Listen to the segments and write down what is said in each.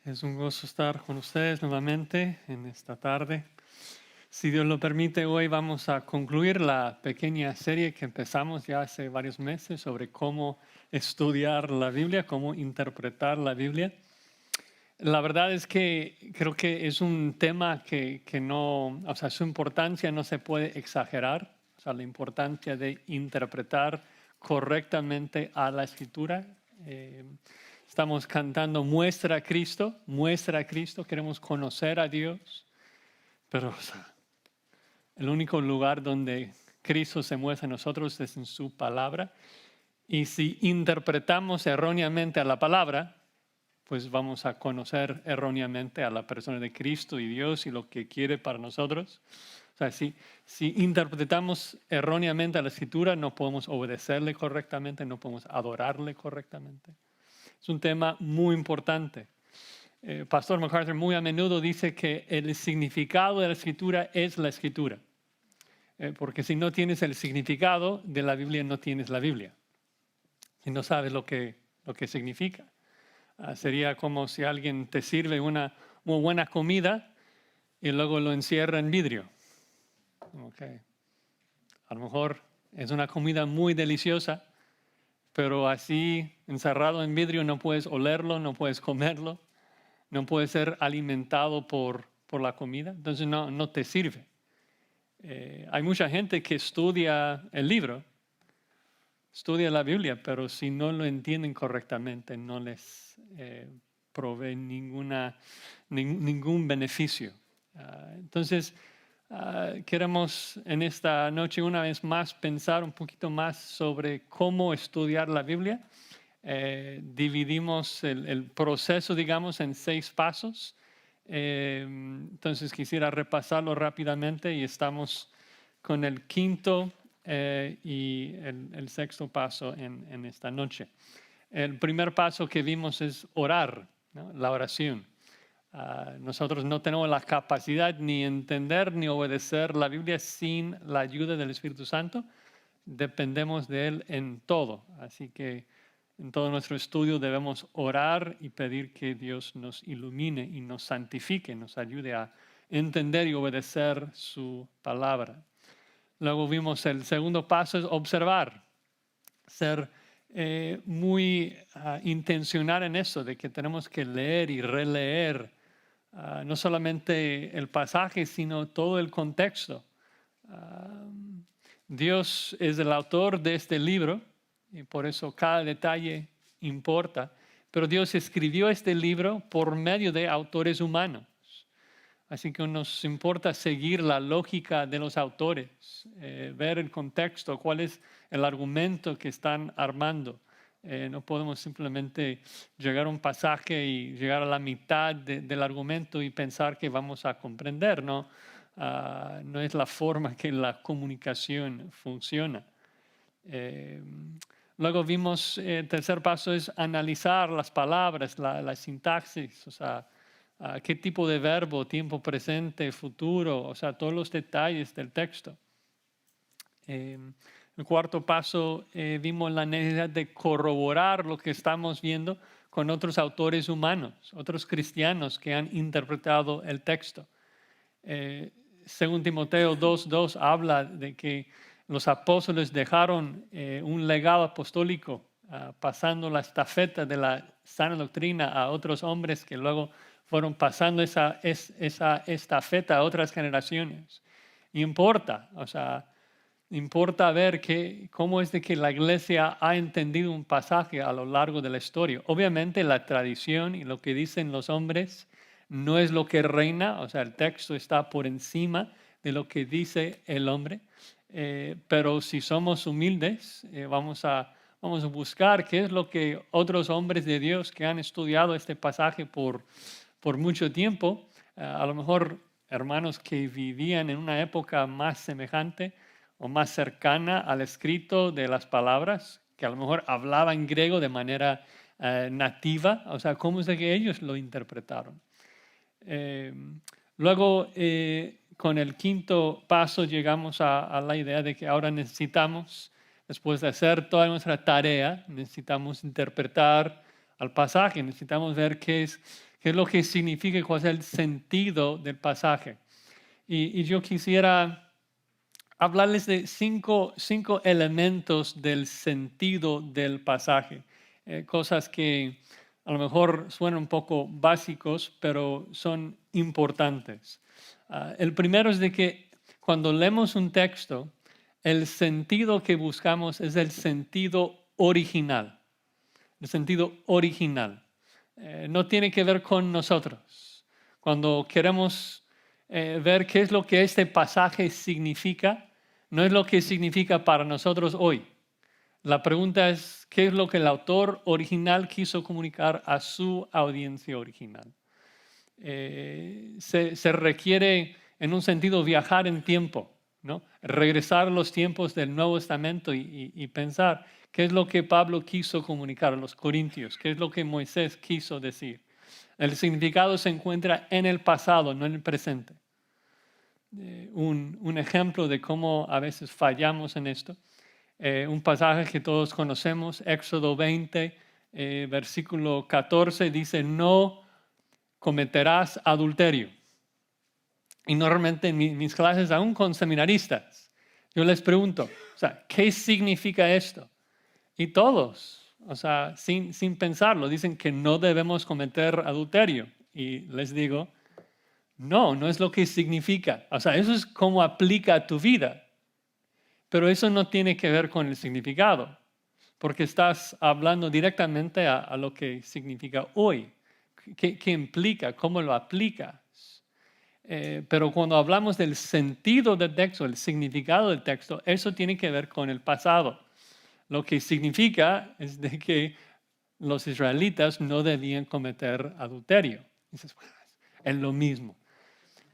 Es un gozo estar con ustedes nuevamente en esta tarde. Si Dios lo permite, hoy vamos a concluir la pequeña serie que empezamos ya hace varios meses sobre cómo estudiar la Biblia, cómo interpretar la Biblia. La verdad es que creo que es un tema que no, o sea, su importancia no se puede exagerar, o sea, la importancia de interpretar correctamente a la Escritura. Eh, Estamos cantando muestra a Cristo, queremos conocer a Dios, pero o sea, el único lugar donde Cristo se muestra a nosotros es en su palabra. Y si interpretamos erróneamente a la palabra, pues vamos a conocer erróneamente a la persona de Cristo y Dios y lo que quiere para nosotros. O sea, si interpretamos erróneamente a la Escritura, no podemos obedecerle correctamente, no podemos adorarle correctamente. Es un tema muy importante. Pastor MacArthur muy a menudo dice que el significado de la Escritura es la Escritura. Porque si no tienes el significado de la Biblia, no tienes la Biblia. Si no sabes lo que significa. Sería como si alguien te sirve una muy buena comida y luego lo encierra en vidrio. Okay. A lo mejor es una comida muy deliciosa, pero así encerrado en vidrio no puedes olerlo, no puedes comerlo, no puedes ser alimentado por la comida, entonces no te sirve. Hay mucha gente que estudia el libro, estudia la Biblia, pero si no lo entienden correctamente, no les provee ningún beneficio. Entonces, queremos en esta noche una vez más pensar un poquito más sobre cómo estudiar la Biblia. Dividimos el proceso, digamos, en 6 pasos. Entonces quisiera repasarlo rápidamente y estamos con el quinto y el sexto paso en esta noche. El primer paso que vimos es orar, ¿no? La oración. Nosotros no tenemos la capacidad ni entender ni obedecer la Biblia sin la ayuda del Espíritu Santo. Dependemos de Él en todo. Así que en todo nuestro estudio debemos orar y pedir que Dios nos ilumine y nos santifique, nos ayude a entender y obedecer su palabra. Luego vimos el segundo paso es observar, ser muy intencional en eso, de que tenemos que leer y releer no solamente el pasaje, sino todo el contexto. Dios es el autor de este libro y por eso cada detalle importa, pero Dios escribió este libro por medio de autores humanos. Así que nos importa seguir la lógica de los autores, ver el contexto, cuál es el argumento que están armando. No podemos simplemente llegar a un pasaje y llegar a la mitad del argumento y pensar que vamos a comprender, ¿no? No es la forma que la comunicación funciona. Luego vimos, el tercer paso es analizar las palabras, la sintaxis, o sea, qué tipo de verbo, tiempo presente, futuro, o sea, todos los detalles del texto. El cuarto paso, vimos la necesidad de corroborar lo que estamos viendo con otros autores humanos, otros cristianos que han interpretado el texto. Según Timoteo 2:2 habla de que los apóstoles dejaron un legado apostólico, pasando la estafeta de la sana doctrina a otros hombres que luego fueron pasando esa estafeta a otras generaciones. Importa, o sea, importa ver cómo es de que la iglesia ha entendido un pasaje a lo largo de la historia. Obviamente la tradición y lo que dicen los hombres no es lo que reina, o sea, el texto está por encima de lo que dice el hombre, pero si somos humildes, vamos a buscar qué es lo que otros hombres de Dios que han estudiado este pasaje por mucho tiempo, a lo mejor hermanos que vivían en una época más semejante o más cercana al escrito de las palabras, que a lo mejor hablaban griego de manera nativa, o sea, cómo es que ellos lo interpretaron. Luego, con el quinto paso llegamos a la idea de que ahora necesitamos, después de hacer toda nuestra tarea, necesitamos interpretar al pasaje, necesitamos ver qué qué es lo que significa, cuál es el sentido del pasaje. Y yo quisiera hablarles de cinco elementos del sentido del pasaje, cosas que a lo mejor suenan un poco básicos, pero son importantes. El primero es de que cuando leemos un texto, el sentido que buscamos es el sentido original. El sentido original. No tiene que ver con nosotros. Cuando queremos ver qué es lo que este pasaje significa, no es lo que significa para nosotros hoy. La pregunta es, ¿qué es lo que el autor original quiso comunicar a su audiencia original? Se requiere, en un sentido, viajar en tiempo, ¿no? Regresar a los tiempos del Nuevo Testamento y pensar qué es lo que Pablo quiso comunicar a los corintios, qué es lo que Moisés quiso decir. El significado se encuentra en el pasado, no en el presente. Un ejemplo de cómo a veces fallamos en esto. Un pasaje que todos conocemos, Éxodo 20, versículo 14, dice, no cometerás adulterio. Y normalmente en mis clases, aún con seminaristas, yo les pregunto, o sea, ¿qué significa esto? Y todos, o sea, sin pensarlo, dicen que no debemos cometer adulterio. Y les digo, no es lo que significa. O sea, eso es cómo aplica a tu vida. Pero eso no tiene que ver con el significado, porque estás hablando directamente a lo que significa hoy. ¿Qué implica? ¿Cómo lo aplicas? Pero cuando hablamos del sentido del texto, el significado del texto, eso tiene que ver con el pasado. Lo que significa es de que los israelitas no debían cometer adulterio. Dices, bueno, es lo mismo.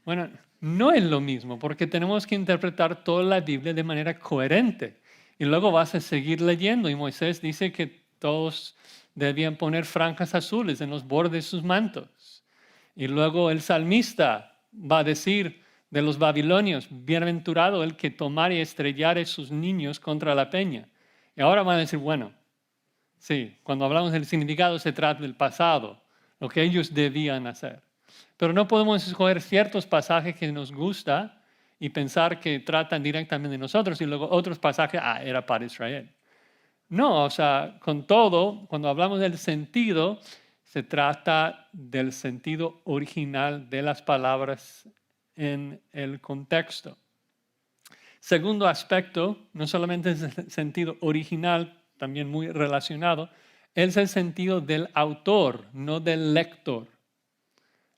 Bueno, no es lo mismo, porque tenemos que interpretar toda la Biblia de manera coherente. Y luego vas a seguir leyendo, y Moisés dice que todos debían poner franjas azules en los bordes de sus mantos. Y luego el salmista va a decir de los babilonios, bienaventurado el que tomare y estrellare sus niños contra la peña. Y ahora van a decir, bueno, sí, cuando hablamos del significado se trata del pasado, lo que ellos debían hacer. Pero no podemos escoger ciertos pasajes que nos gusta y pensar que tratan directamente de nosotros y luego otros pasajes, era para Israel. No, o sea, con todo, cuando hablamos del sentido, se trata del sentido original de las palabras en el contexto. Segundo aspecto, no solamente es el sentido original, también muy relacionado, es el sentido del autor, no del lector,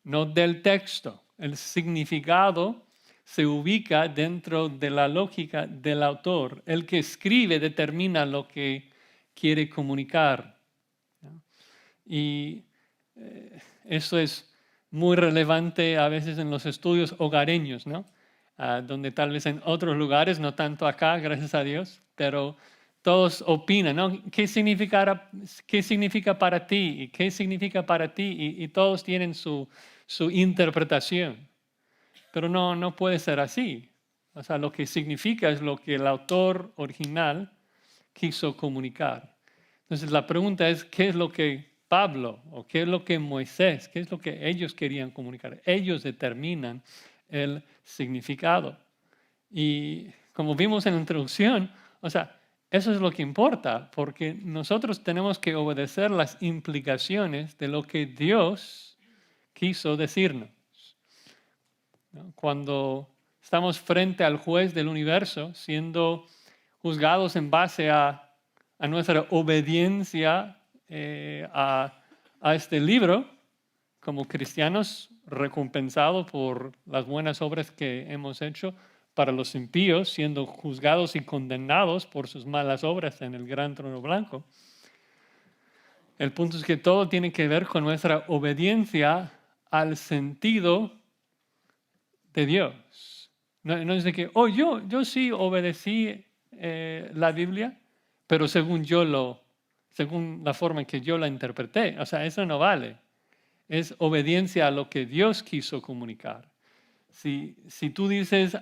no del texto. El significado se ubica dentro de la lógica del autor. El que escribe determina lo que quiere comunicar. Y eso es muy relevante a veces en los estudios hogareños, ¿no? Donde tal vez en otros lugares, no tanto acá, gracias a Dios, pero todos opinan, ¿no? ¿Qué significa para ti? ¿Y qué significa para ti? Y todos tienen su interpretación. Pero no puede ser así. O sea, lo que significa es lo que el autor original quiso comunicar. Entonces la pregunta es, ¿qué es lo que Pablo o qué es lo que Moisés, qué es lo que ellos querían comunicar? Ellos determinan el significado. Y como vimos en la introducción, o sea, eso es lo que importa, porque nosotros tenemos que obedecer las implicaciones de lo que Dios quiso decirnos. ¿No? Cuando estamos frente al juez del universo, siendo juzgados en base a nuestra obediencia a este libro, como cristianos recompensados por las buenas obras que hemos hecho, para los impíos, siendo juzgados y condenados por sus malas obras en el gran trono blanco. El punto es que todo tiene que ver con nuestra obediencia al sentido de Dios. No es de que, yo sí obedecí la Biblia, pero según la forma en que yo la interpreté. O sea, eso no vale. Es obediencia a lo que Dios quiso comunicar. Si tú dices,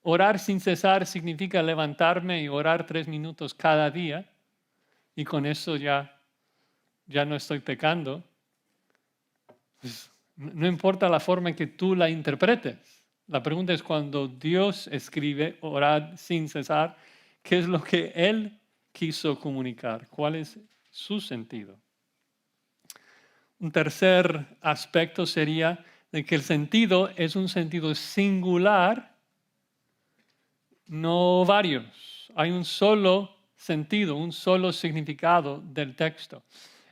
orar sin cesar significa levantarme y orar 3 minutos cada día, y con eso ya no estoy pecando, Pues, no importa la forma en que tú la interpretes. La pregunta es cuando Dios escribe, orad sin cesar, ¿qué es lo que Él quiso comunicar? ¿Cuál es su sentido? Un tercer aspecto sería de que el sentido es un sentido singular, no varios. Hay un solo sentido, un solo significado del texto.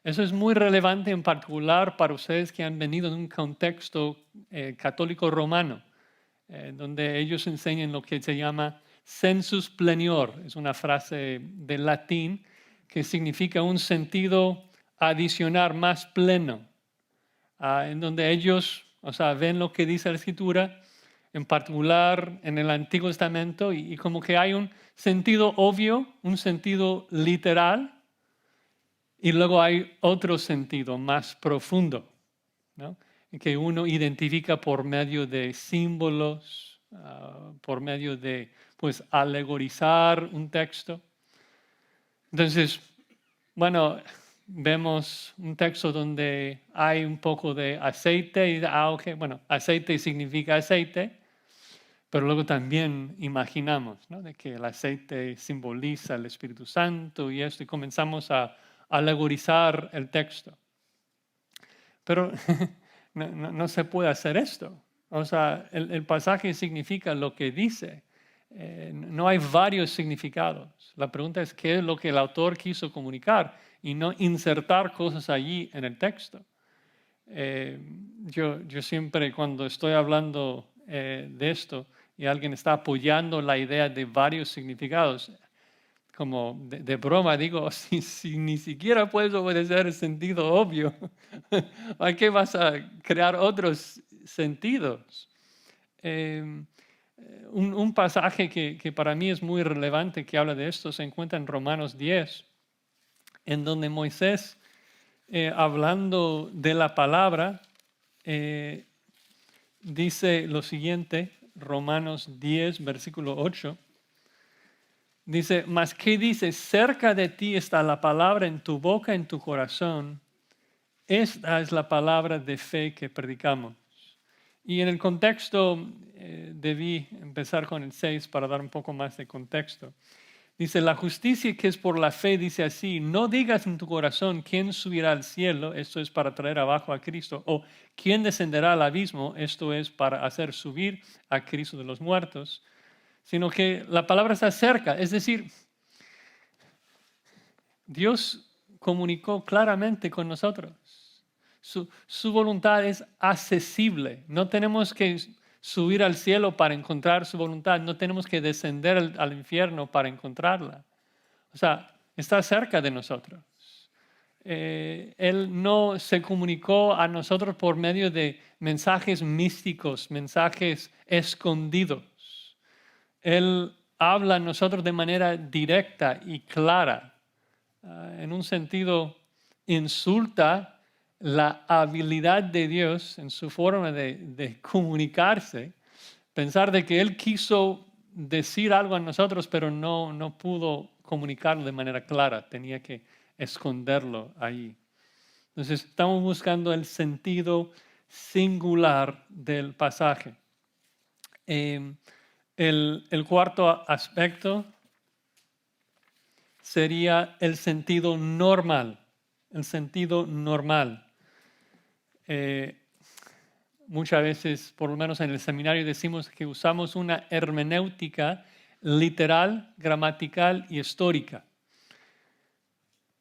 Eso es muy relevante en particular para ustedes que han venido de un contexto católico romano, donde ellos enseñan lo que se llama sensus plenior. Es una frase de latín que significa un sentido adicional más pleno, en donde ellos, ven lo que dice la Escritura, en particular en el Antiguo Testamento, y como que hay un sentido obvio, un sentido literal, y luego hay otro sentido más profundo, ¿no? Que uno identifica por medio de símbolos, por medio de, pues, alegorizar un texto. Entonces, bueno, vemos un texto donde hay un poco de aceite y, ok, bueno, aceite significa aceite, pero luego también imaginamos, ¿no?, de que el aceite simboliza el Espíritu Santo y esto, y comenzamos a alegorizar el texto. Pero no se puede hacer esto. El pasaje significa lo que dice. No hay varios significados. La pregunta es qué es lo que el autor quiso comunicar y no insertar cosas allí en el texto. Yo siempre cuando estoy hablando de esto y alguien está apoyando la idea de varios significados, como de broma digo, si ni siquiera puedes obedecer el sentido obvio, ¿a qué vas a crear otros sentidos? Un pasaje que para mí es muy relevante que habla de esto se encuentra en Romanos 10, en donde Moisés, hablando de la palabra, dice lo siguiente, Romanos 10, versículo 8. Dice, mas ¿qué dice? Cerca de ti está la palabra en tu boca, en tu corazón. Esta es la palabra de fe que predicamos. Y en el contexto, debí empezar con el 6 para dar un poco más de contexto. Dice, la justicia que es por la fe dice así, no digas en tu corazón quién subirá al cielo, esto es para traer abajo a Cristo, o quién descenderá al abismo, esto es para hacer subir a Cristo de los muertos, sino que la palabra está cerca, es decir, Dios comunicó claramente con nosotros. Su voluntad es accesible. No tenemos que subir al cielo para encontrar su voluntad. No tenemos que descender al infierno para encontrarla. Está cerca de nosotros. Él no se comunicó a nosotros por medio de mensajes místicos, mensajes escondidos. Él habla a nosotros de manera directa y clara. En un sentido, insulta la habilidad de Dios en su forma de comunicarse, pensar de que Él quiso decir algo a nosotros, pero no pudo comunicarlo de manera clara, tenía que esconderlo ahí. Entonces, estamos buscando el sentido singular del pasaje. El cuarto aspecto sería el sentido normal. El sentido normal. Muchas veces, por lo menos en el seminario, decimos que usamos una hermenéutica literal, gramatical y histórica.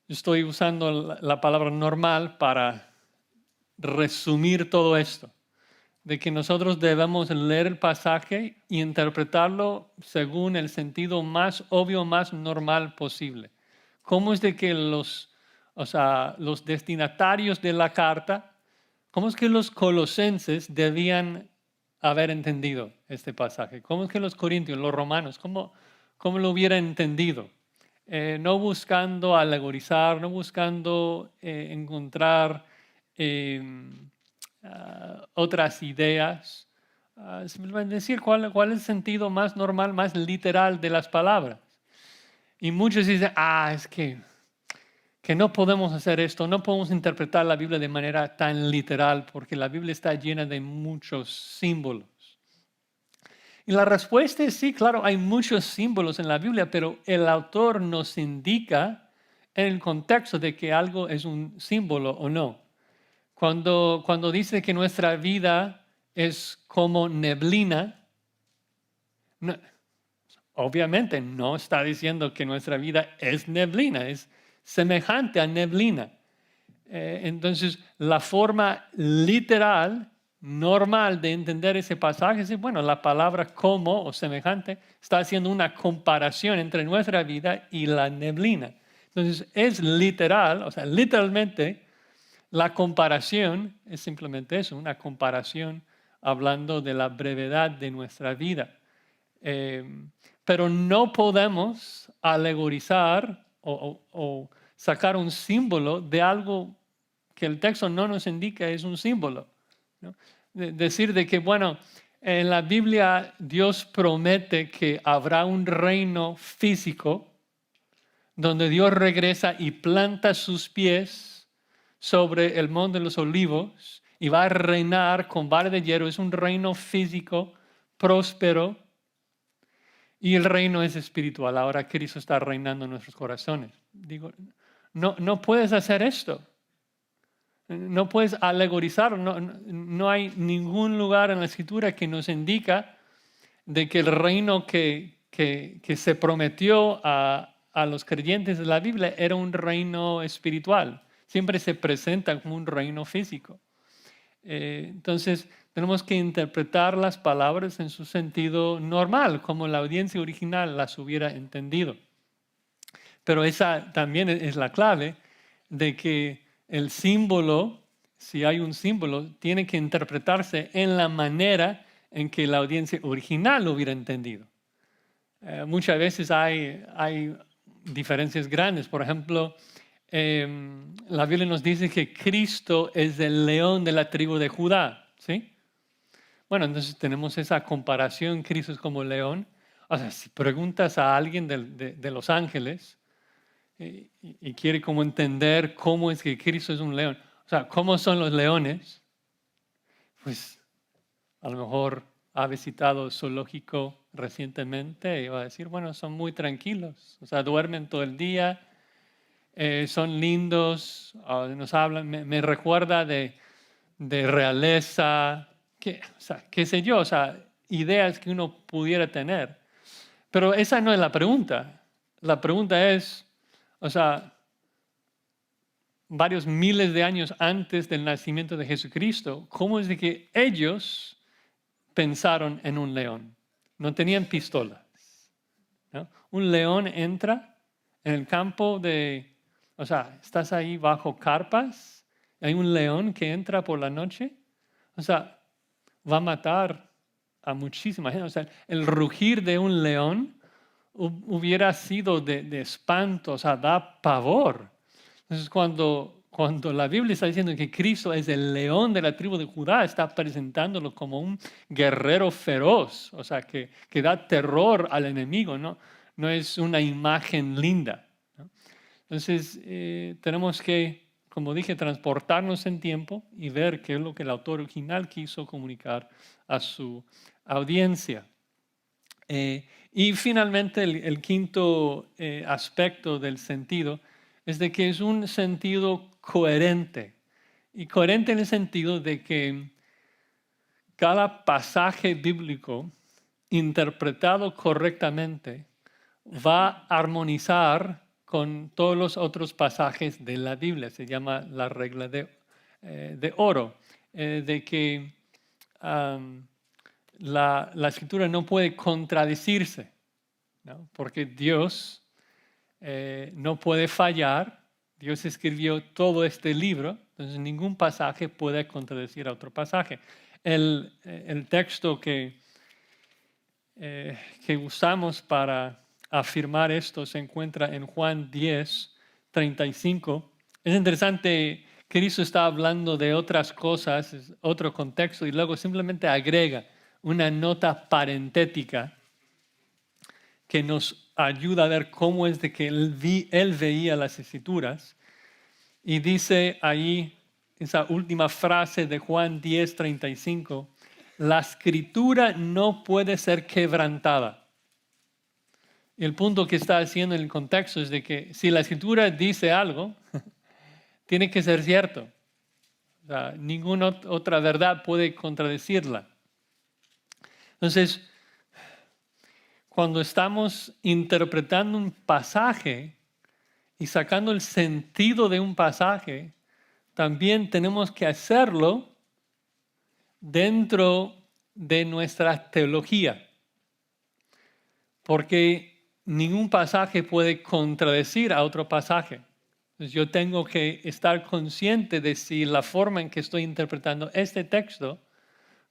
Estoy usando la palabra normal para resumir todo esto, de que nosotros debemos leer el pasaje e interpretarlo según el sentido más obvio, más normal posible. ¿Cómo es de que los destinatarios de la carta, cómo es que los colosenses debían haber entendido este pasaje? ¿Cómo es que los corintios, los romanos, cómo lo hubieran entendido? No buscando alegorizar, no buscando encontrar otras ideas, simplemente decir cuál es el sentido más normal, más literal de las palabras. Y muchos dicen, es que que no podemos hacer esto, no podemos interpretar la Biblia de manera tan literal porque la Biblia está llena de muchos símbolos. Y la respuesta es sí, claro, hay muchos símbolos en la Biblia, pero el autor nos indica en el contexto de que algo es un símbolo o no. Cuando dice que nuestra vida es como neblina, no, obviamente no está diciendo que nuestra vida es neblina, es semejante a neblina. Entonces, la forma literal, normal de entender ese pasaje es, bueno, la palabra como o semejante está haciendo una comparación entre nuestra vida y la neblina. Entonces, es literal, o sea, literalmente, la comparación es simplemente eso, una comparación hablando de la brevedad de nuestra vida. Pero no podemos alegorizar o sacar un símbolo de algo que el texto no nos indica es un símbolo, ¿no? Decir de que, bueno, en la Biblia Dios promete que habrá un reino físico donde Dios regresa y planta sus pies sobre el monte de los olivos y va a reinar con vara de hierro. Es un reino físico, próspero, y el reino es espiritual. Ahora Cristo está reinando en nuestros corazones. Digo, no puedes hacer esto. No puedes alegorizar. No hay ningún lugar en la Escritura que nos indica de que el reino que se prometió a los creyentes de la Biblia era un reino espiritual. Siempre se presenta como un reino físico. Entonces, tenemos que interpretar las palabras en su sentido normal, como la audiencia original las hubiera entendido. Pero esa también es la clave de que el símbolo, si hay un símbolo, tiene que interpretarse en la manera en que la audiencia original lo hubiera entendido. Muchas veces hay diferencias grandes. Por ejemplo, la Biblia nos dice que Cristo es el león de la tribu de Judá, ¿sí? Bueno, entonces tenemos esa comparación, Cristo es como el león. O sea, si preguntas a alguien de Los Ángeles y quiere como entender cómo es que Cristo es un león, o sea, cómo son los leones, pues a lo mejor ha visitado zoológico recientemente y va a decir, bueno, son muy tranquilos, o sea, duermen todo el día, son lindos, nos hablan, me recuerda de realeza, o sea, qué sé yo, o sea, ideas que uno pudiera tener. Pero esa no es la pregunta. La pregunta es, o sea, varios miles de años antes del nacimiento de Jesucristo, ¿cómo es de que ellos pensaron en un león? No tenían pistolas, ¿no? Un león entra en el campo o sea, estás ahí bajo carpas, hay un león que entra por la noche, o sea, va a matar a muchísima gente. O sea, el rugir de un león hubiera sido de espanto, o sea, da pavor. Entonces, cuando la Biblia está diciendo que Cristo es el león de la tribu de Judá, está presentándolo como un guerrero feroz, o sea, que da terror al enemigo, ¿no? No es una imagen linda, ¿no? Entonces, tenemos que, como dije, transportarnos en tiempo y ver qué es lo que el autor original quiso comunicar a su audiencia. Y finalmente, el quinto aspecto del sentido es de que es un sentido coherente. Y coherente en el sentido de que cada pasaje bíblico interpretado correctamente va a armonizar con todos los otros pasajes de la Biblia. Se llama la regla de oro, de que la escritura no puede contradecirse, ¿no? Porque Dios no puede fallar. Dios escribió todo este libro, entonces ningún pasaje puede contradecir a otro pasaje. El texto que usamos para afirmar esto se encuentra en Juan 10:35. Es interesante, Cristo está hablando de otras cosas, otro contexto, y luego simplemente agrega una nota parentética que nos ayuda a ver cómo es de que él veía las escrituras. Y dice ahí, esa última frase de Juan 10:35, la escritura no puede ser quebrantada. El punto que está haciendo en el contexto es de que si la escritura dice algo, tiene que ser cierto. O sea, ninguna otra verdad puede contradecirla. Entonces, cuando estamos interpretando un pasaje y sacando el sentido de un pasaje, también tenemos que hacerlo dentro de nuestra teología, porque ningún pasaje puede contradecir a otro pasaje. Entonces yo tengo que estar consciente de si la forma en que estoy interpretando este texto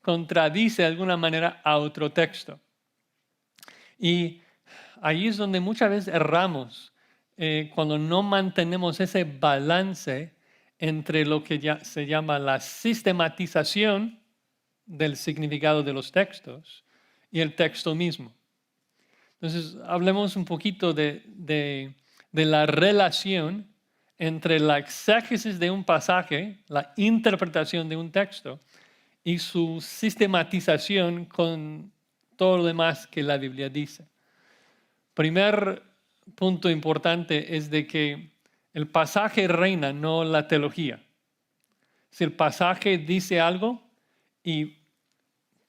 contradice de alguna manera a otro texto. Y ahí es donde muchas veces erramos, cuando no mantenemos ese balance entre lo que ya se llama la sistematización del significado de los textos y el texto mismo. Entonces, hablemos un poquito de la relación entre la exégesis de un pasaje, la interpretación de un texto y su sistematización con todo lo demás que la Biblia dice. Primer punto importante es de que el pasaje reina, no la teología. Si el pasaje dice algo y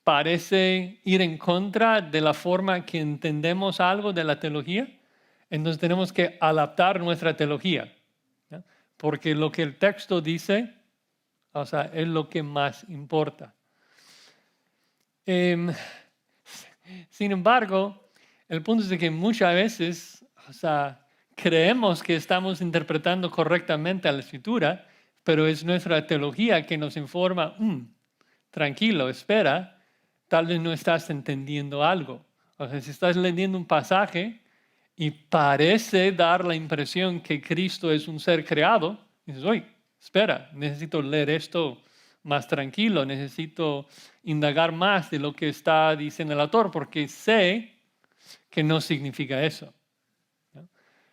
parece ir en contra de la forma que entendemos algo de la teología, entonces tenemos que adaptar nuestra teología, ¿no? Porque lo que el texto dice, o sea, es lo que más importa. Sin embargo, el punto es de que muchas veces, o sea, creemos que estamos interpretando correctamente a la Escritura, pero es nuestra teología que nos informa, tranquilo, espera, tal vez no estás entendiendo algo. O sea, si estás leyendo un pasaje y parece dar la impresión que Cristo es un ser creado, dices, oye, espera, necesito leer esto más tranquilo, necesito indagar más de lo que está diciendo el autor, porque sé que no significa eso, ¿no?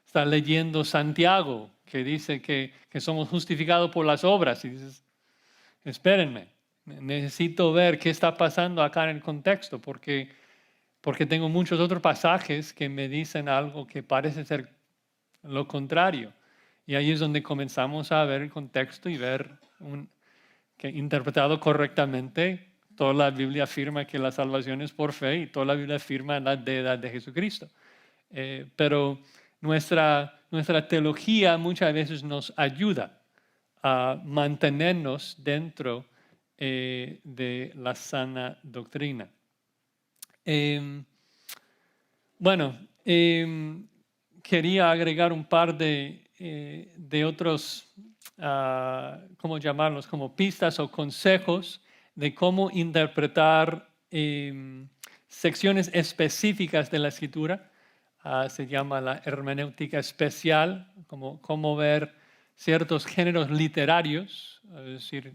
Está leyendo Santiago, que dice que somos justificados por las obras, y dices, espérenme, necesito ver qué está pasando acá en el contexto, porque tengo muchos otros pasajes que me dicen algo que parece ser lo contrario. Y ahí es donde comenzamos a ver el contexto y ver que interpretado correctamente, toda la Biblia afirma que la salvación es por fe y toda la Biblia afirma la deidad de Jesucristo. Pero nuestra teología muchas veces nos ayuda a mantenernos dentro de la sana doctrina. Bueno, quería agregar un par de otros, ¿cómo llamarlos? Como pistas o consejos de cómo interpretar secciones específicas de la Escritura. Se llama la hermenéutica especial, como cómo ver ciertos géneros literarios, es decir,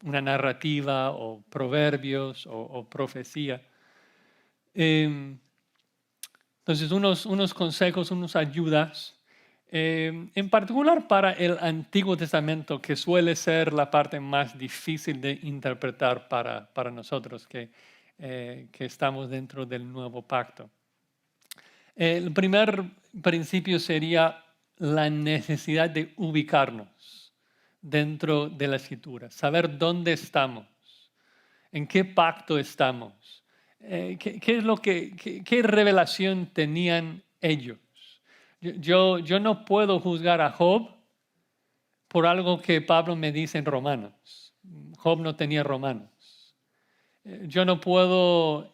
una narrativa o proverbios o profecía. Entonces, unos consejos, unas ayudas, en particular para el Antiguo Testamento, que suele ser la parte más difícil de interpretar para nosotros que estamos dentro del Nuevo Pacto. El primer principio sería la necesidad de ubicarnos dentro de la Escritura, saber dónde estamos, en qué pacto estamos. ¿Qué revelación tenían ellos? Yo no puedo juzgar a Job por algo que Pablo me dice en Romanos. Job no tenía Romanos. Yo no puedo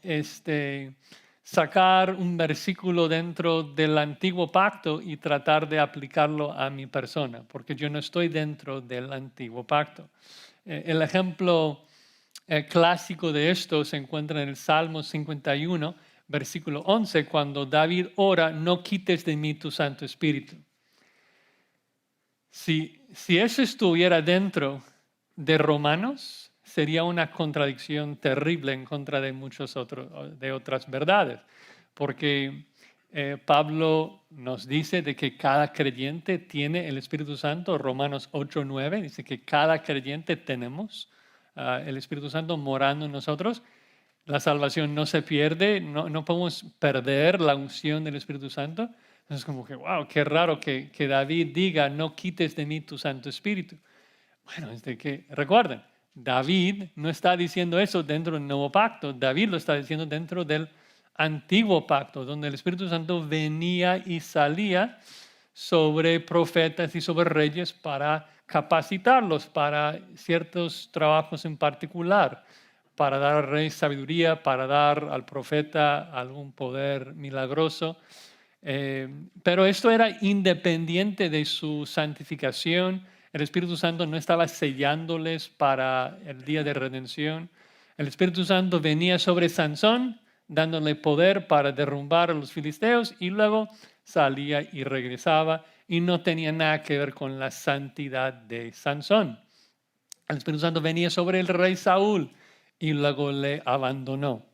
sacar un versículo dentro del antiguo pacto y tratar de aplicarlo a mi persona, porque yo no estoy dentro del antiguo pacto. El ejemplo clásico de esto se encuentra en el Salmo 51, versículo 11, cuando David ora, no quites de mí tu Santo Espíritu. Si eso estuviera dentro de Romanos, sería una contradicción terrible en contra de de otras verdades, porque Pablo nos dice de que cada creyente tiene el Espíritu Santo. Romanos 8:9 dice que cada creyente tenemos el Espíritu Santo morando en nosotros. La salvación no se pierde, no podemos perder la unción del Espíritu Santo. Entonces como que, wow, qué raro que David diga, no quites de mí tu Santo Espíritu. Bueno, es de que, recuerden, David no está diciendo eso dentro del nuevo pacto, David lo está diciendo dentro del antiguo pacto, donde el Espíritu Santo venía y salía sobre profetas y sobre reyes para capacitarlos para ciertos trabajos en particular, para dar al rey sabiduría, para dar al profeta algún poder milagroso. Pero esto era independiente de su santificación. El Espíritu Santo no estaba sellándoles para el día de redención. El Espíritu Santo venía sobre Sansón, dándole poder para derrumbar a los filisteos, y luego salía y regresaba, y no tenía nada que ver con la santidad de Sansón. El Espíritu Santo venía sobre el rey Saúl y luego le abandonó.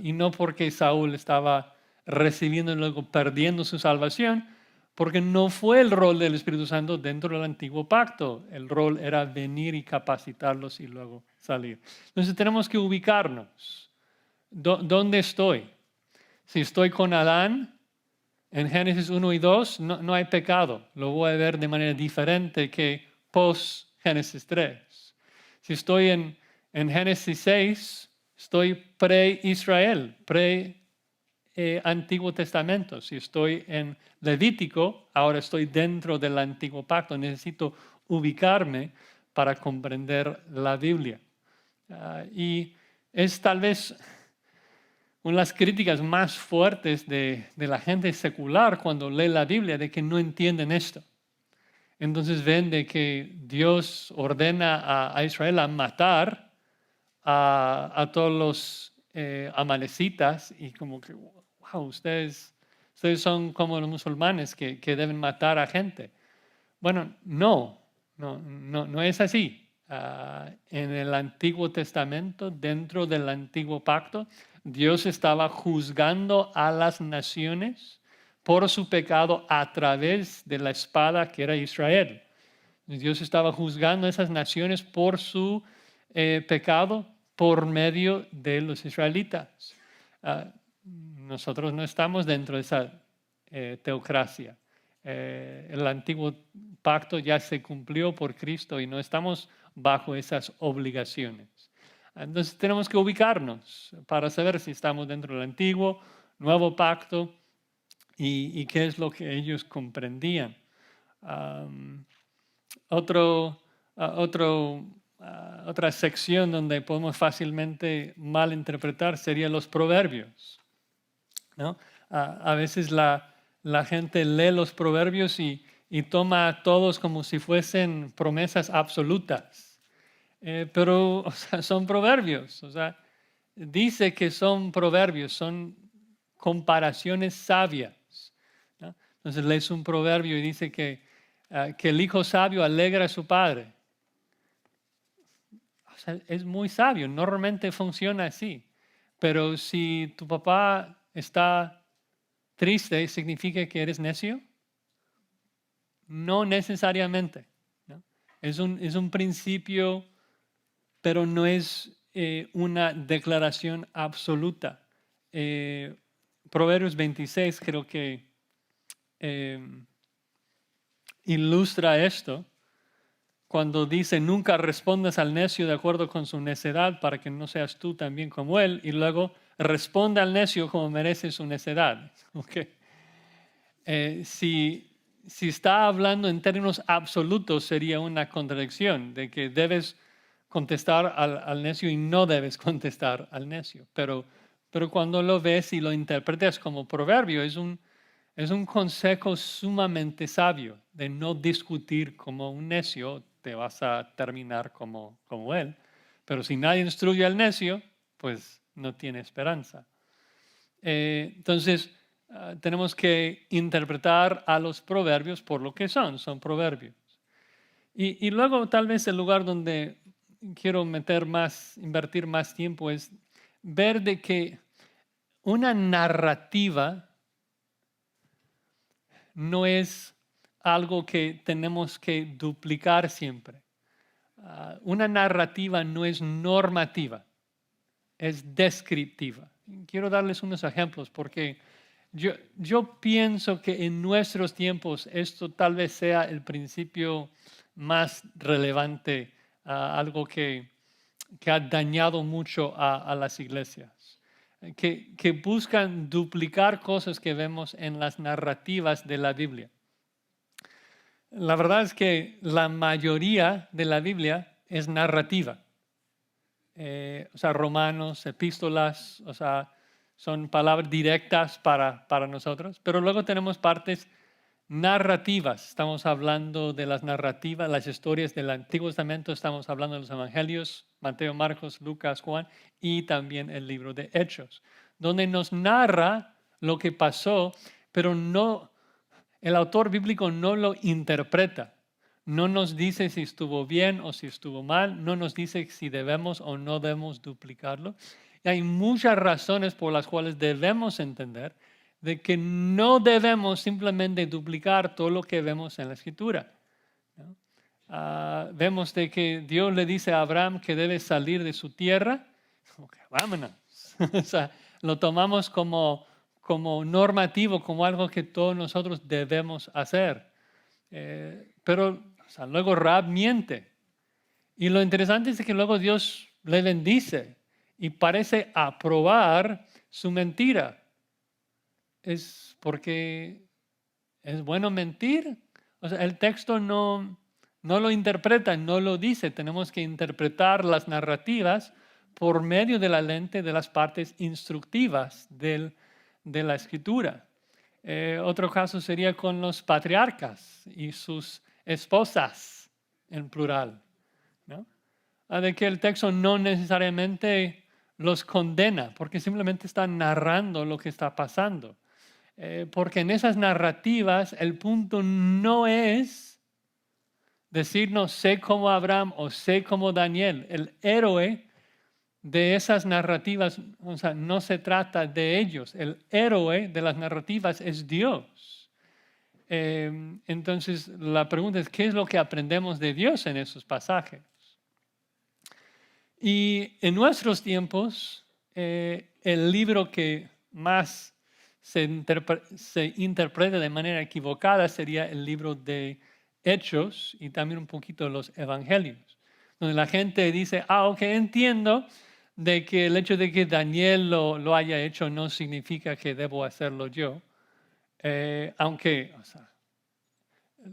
Y no porque Saúl estaba recibiendo y luego perdiendo su salvación, porque no fue el rol del Espíritu Santo dentro del antiguo pacto. El rol era venir y capacitarlos y luego salir. Entonces tenemos que ubicarnos. ¿Dónde estoy? Si estoy con Adán, en Génesis 1 y 2, no hay pecado. Lo voy a ver de manera diferente que post Génesis 3. Si estoy en Génesis 6, estoy pre-Israel, pre-Antiguo Testamento. Si estoy en Levítico, ahora estoy dentro del Antiguo Pacto. Necesito ubicarme para comprender la Biblia. Y es tal vez una de las críticas más fuertes de la gente secular cuando lee la Biblia, de que no entienden esto. Entonces ven de que Dios ordena a Israel a matar a todos los amalecitas, y como que, wow, ustedes son como los musulmanes que deben matar a gente. Bueno, no es así. En el Antiguo Testamento, dentro del Antiguo Pacto, Dios estaba juzgando a las naciones por su pecado a través de la espada que era Israel. Dios estaba juzgando a esas naciones por su pecado por medio de los israelitas. Nosotros no estamos dentro de esa teocracia. El antiguo pacto ya se cumplió por Cristo y no estamos bajo esas obligaciones. Entonces tenemos que ubicarnos para saber si estamos dentro del antiguo, nuevo pacto y qué es lo que ellos comprendían. Otra sección donde podemos fácilmente malinterpretar sería los proverbios, ¿no? A veces la gente lee los proverbios y toma a todos como si fuesen promesas absolutas. Pero o sea, son proverbios. O sea, dice que son proverbios, son comparaciones sabias, ¿no? Entonces lees un proverbio y dice que el hijo sabio alegra a su padre. O sea, es muy sabio, normalmente funciona así. Pero si tu papá está triste, ¿significa que eres necio? No necesariamente, ¿no? Es un principio, pero no es una declaración absoluta. Proverbios 26 creo que ilustra esto cuando dice: nunca respondas al necio de acuerdo con su necedad, para que no seas tú también como él, y luego responde al necio como merece su necedad. Okay. Si está hablando en términos absolutos, sería una contradicción de que debes contestar al necio y no debes contestar al necio. Pero cuando lo ves y lo interpretas como proverbio, es un consejo sumamente sabio de no discutir como un necio, te vas a terminar como él. Pero si nadie instruye al necio, pues no tiene esperanza. Entonces, tenemos que interpretar a los proverbios por lo que son proverbios. Y luego tal vez el lugar donde quiero invertir más tiempo es ver de que una narrativa no es algo que tenemos que duplicar siempre. Una narrativa no es normativa, es descriptiva. Quiero darles unos ejemplos porque yo pienso que en nuestros tiempos esto tal vez sea el principio más relevante, algo que ha dañado mucho a las iglesias, que buscan duplicar cosas que vemos en las narrativas de la Biblia. La verdad es que la mayoría de la Biblia es narrativa. O sea, romanos, epístolas, o sea, son palabras directas para nosotros, pero luego tenemos partes narrativas. Estamos hablando de las narrativas, las historias del Antiguo Testamento, estamos hablando de los evangelios, Mateo, Marcos, Lucas, Juan, y también el libro de Hechos, donde nos narra lo que pasó, pero no, el autor bíblico no lo interpreta. No nos dice si estuvo bien o si estuvo mal, no nos dice si debemos o no debemos duplicarlo. Y hay muchas razones por las cuales debemos entender de que no debemos simplemente duplicar todo lo que vemos en la Escritura, ¿no? Vemos de que Dios le dice a Abraham que debe salir de su tierra. Okay, vámonos. O sea, lo tomamos como normativo, como algo que todos nosotros debemos hacer. Pero o sea, luego Rahab miente. Y lo interesante es que luego Dios le bendice y parece aprobar su mentira. ¿Es porque es bueno mentir? O sea, el texto no lo interpreta, no lo dice. Tenemos que interpretar las narrativas por medio de la lente de las partes instructivas de la Escritura. Otro caso sería con los patriarcas y sus esposas en plural, ¿no? De que el texto no necesariamente los condena, porque simplemente está narrando lo que está pasando. Porque en esas narrativas el punto no es decirnos sé como Abraham o sé como Daniel. El héroe de esas narrativas, o sea, no se trata de ellos. El héroe de las narrativas es Dios. Entonces la pregunta es, ¿qué es lo que aprendemos de Dios en esos pasajes? Y en nuestros tiempos, el libro que más se interpreta de manera equivocada sería el libro de Hechos y también un poquito los Evangelios, donde la gente dice, ok, entiendo de que el hecho de que Daniel lo haya hecho no significa que debo hacerlo yo, aunque o sea,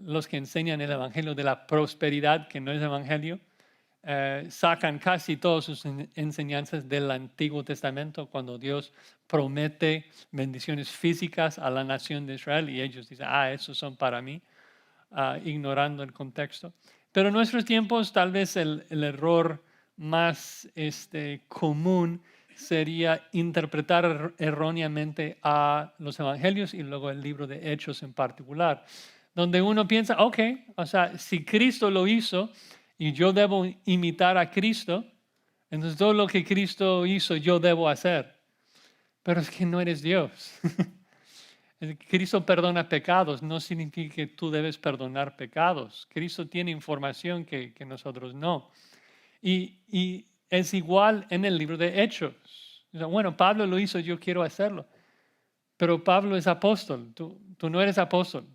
los que enseñan el Evangelio de la prosperidad, que no es Evangelio, sacan casi todas sus enseñanzas del Antiguo Testamento cuando Dios promete bendiciones físicas a la nación de Israel y ellos dicen, esos son para mí, ignorando el contexto. Pero en nuestros tiempos tal vez el error más común sería interpretar erróneamente a los evangelios y luego el libro de Hechos en particular, donde uno piensa, ok, o sea, si Cristo lo hizo y yo debo imitar a Cristo, entonces todo lo que Cristo hizo yo debo hacer. Pero es que no eres Dios. Cristo perdona pecados, no significa que tú debes perdonar pecados. Cristo tiene información que nosotros no. Y es igual en el libro de Hechos. O sea, bueno, Pablo lo hizo, yo quiero hacerlo. Pero Pablo es apóstol, tú no eres apóstol,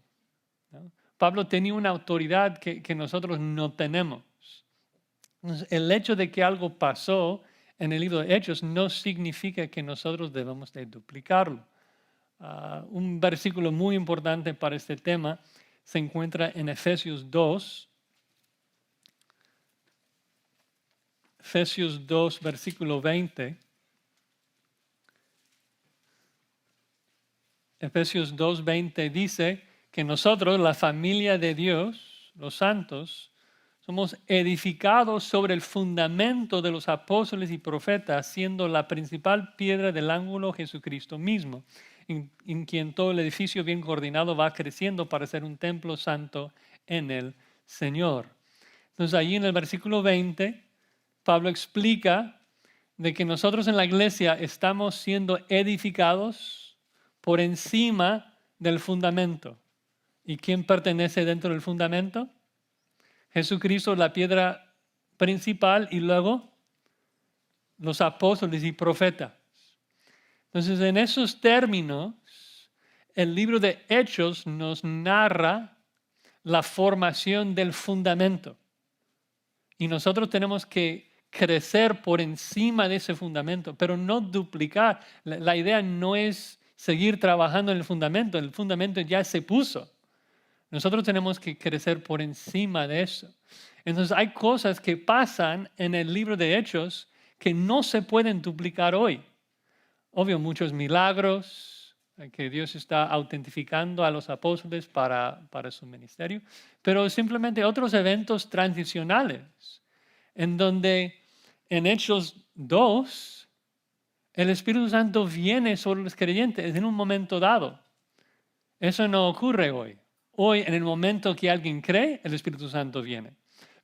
¿no? Pablo tenía una autoridad que nosotros no tenemos. Entonces, el hecho de que algo pasó en el libro de Hechos no significa que nosotros debamos de duplicarlo. Un versículo muy importante para este tema se encuentra en Efesios 2. Efesios 2, versículo 20. Efesios 2, 20 dice que nosotros, la familia de Dios, los santos, somos edificados sobre el fundamento de los apóstoles y profetas, siendo la principal piedra del ángulo Jesucristo mismo, en quien todo el edificio bien coordinado va creciendo para ser un templo santo en el Señor. Entonces, ahí en el versículo 20, Pablo explica de que nosotros en la iglesia estamos siendo edificados por encima del fundamento. ¿Y quién pertenece dentro del fundamento? Jesucristo, la piedra principal, y luego los apóstoles y profetas. Entonces, en esos términos, el libro de Hechos nos narra la formación del fundamento. Y nosotros tenemos que crecer por encima de ese fundamento, pero no duplicar. La idea no es seguir trabajando en el fundamento ya se puso. Nosotros tenemos que crecer por encima de eso. Entonces hay cosas que pasan en el libro de Hechos que no se pueden duplicar hoy. Obvio, muchos milagros que Dios está autentificando a los apóstoles para su ministerio, pero simplemente otros eventos transicionales, en donde en Hechos 2, el Espíritu Santo viene sobre los creyentes en un momento dado. Eso no ocurre hoy. Hoy, en el momento que alguien cree, el Espíritu Santo viene.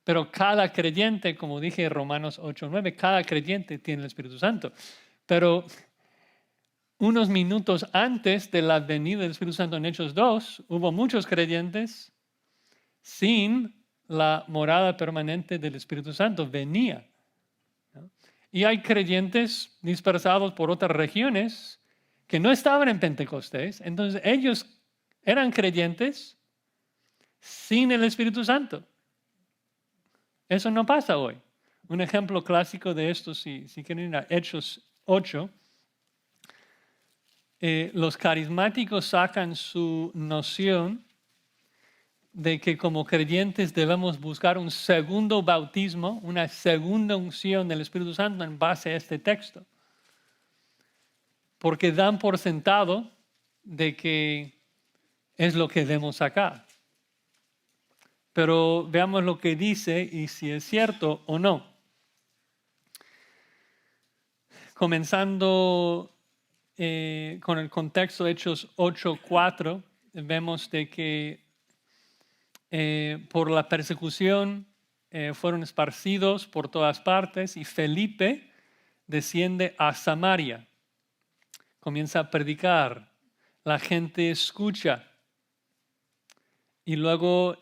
Pero cada creyente, como dije en Romanos 8:9, cada creyente tiene el Espíritu Santo. Pero unos minutos antes de la venida del Espíritu Santo en Hechos 2, hubo muchos creyentes sin la morada permanente del Espíritu Santo. Venía, ¿no? Y hay creyentes dispersados por otras regiones que no estaban en Pentecostés. Entonces ellos eran creyentes sin el Espíritu Santo. Eso no pasa hoy. Un ejemplo clásico de esto, si quieren ir a Hechos 8, los carismáticos sacan su noción de que como creyentes debemos buscar un segundo bautismo, una segunda unción del Espíritu Santo en base a este texto. Porque dan por sentado de que es lo que vemos acá. Pero veamos lo que dice y si es cierto o no. Comenzando con el contexto de Hechos 8:4, vemos de que por la persecución fueron esparcidos por todas partes y Felipe desciende a Samaria. Comienza a predicar, la gente escucha y luego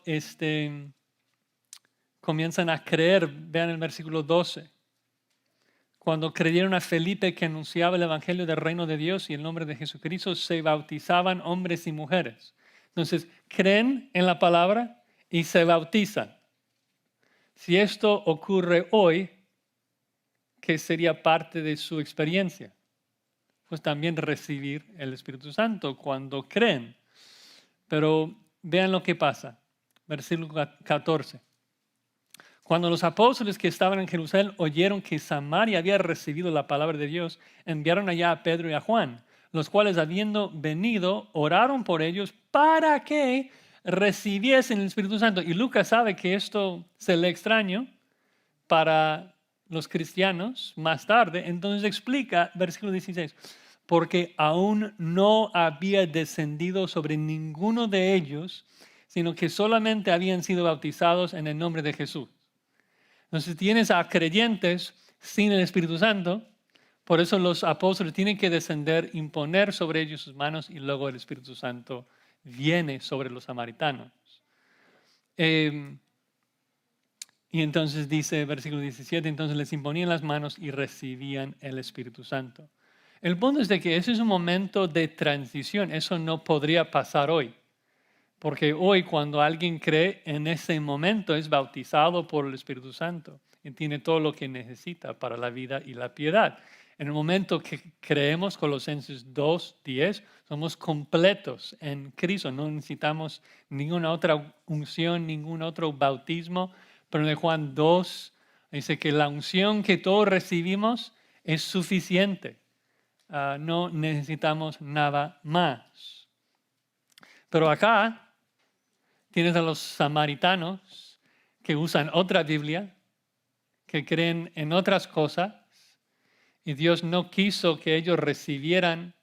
comienzan a creer. Vean el versículo 12. Cuando creyeron a Felipe que anunciaba el evangelio del reino de Dios y el nombre de Jesucristo, se bautizaban hombres y mujeres. Entonces, creen en la palabra y se bautizan. Si esto ocurre hoy, ¿qué sería parte de su experiencia? Pues también recibir el Espíritu Santo cuando creen. Pero vean lo que pasa. Versículo 14. Cuando los apóstoles que estaban en Jerusalén oyeron que Samaria había recibido la palabra de Dios, enviaron allá a Pedro y a Juan, los cuales habiendo venido, oraron por ellos para que recibiesen el Espíritu Santo. Y Lucas sabe que esto se le extraño para los cristianos más tarde. Entonces explica, versículo 16, porque aún no había descendido sobre ninguno de ellos, sino que solamente habían sido bautizados en el nombre de Jesús. Entonces tienes a creyentes sin el Espíritu Santo, por eso los apóstoles tienen que descender, imponer sobre ellos sus manos y luego el Espíritu Santo viene sobre los samaritanos. Y entonces dice, versículo 17, entonces les imponían las manos y recibían el Espíritu Santo. El punto es de que ese es un momento de transición, eso no podría pasar hoy. Porque hoy cuando alguien cree, en ese momento es bautizado por el Espíritu Santo y tiene todo lo que necesita para la vida y la piedad. En el momento que creemos, Colosenses 2:10, somos completos en Cristo. No necesitamos ninguna otra unción, ningún otro bautismo. Pero en Juan 2 dice que la unción que todos recibimos es suficiente. No necesitamos nada más. Pero acá tienes a los samaritanos que usan otra Biblia, que creen en otras cosas, y Dios no quiso que ellos recibieran